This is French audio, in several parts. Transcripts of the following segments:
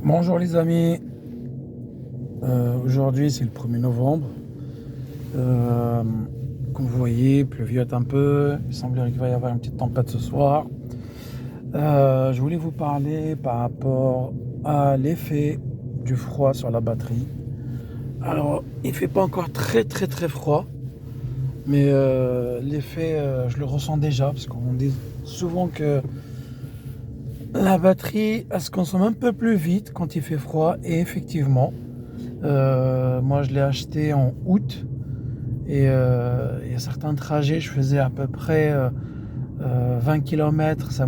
Bonjour les amis. Aujourd'hui c'est le 1er novembre. Euh, Comme vous voyez, il pleuviote un peu. Il semblerait qu'il va y avoir une petite tempête ce soir. Je voulais vous parler par rapport à l'effet du froid sur la batterie. Alors, il fait pas encore très froid, mais l'effet, je le ressens déjà, parce qu'on dit souvent que la batterie, elle se consomme un peu plus vite quand il fait froid, et effectivement, moi je l'ai acheté en août, et il y a certains trajets, je faisais à peu près 20 km, ça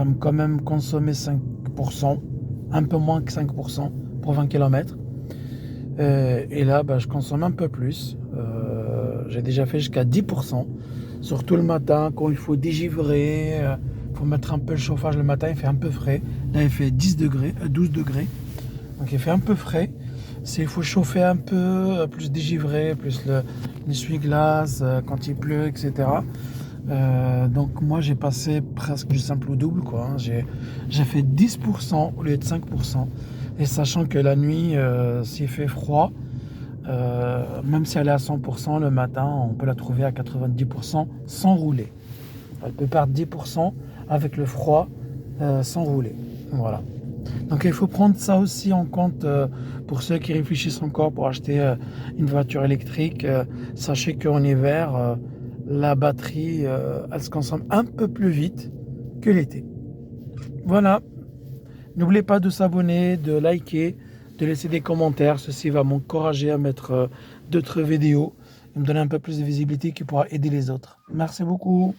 me quand même consommait 5%, un peu moins que 5% pour 20 km. Et là, bah, je consomme un peu plus. J'ai déjà fait jusqu'à 10%, surtout le matin, quand il faut dégivrer. Il faut mettre un peu le chauffage le matin, il fait un peu frais. Là, il fait 10 degrés, 12 degrés. Donc, il fait un peu frais. Il faut chauffer un peu, plus dégivrer, plus l'essuie-glace, quand il pleut, etc. Donc, moi, j'ai passé presque du simple au double, quoi, hein. J'ai fait 10% au lieu de 5%. Et sachant que la nuit, s'il fait froid, même si elle est à 100%, le matin, on peut la trouver à 90% sans rouler. Elle peut perdre 10% avec le froid, sans rouler. Voilà. Donc il faut prendre ça aussi en compte, pour ceux qui réfléchissent encore pour acheter une voiture électrique. Sachez qu'en hiver, la batterie, elle se consomme un peu plus vite que l'été. Voilà. N'oubliez pas de s'abonner, de liker, de laisser des commentaires. Ceci va m'encourager à mettre d'autres vidéos et me donner un peu plus de visibilité qui pourra aider les autres. Merci beaucoup.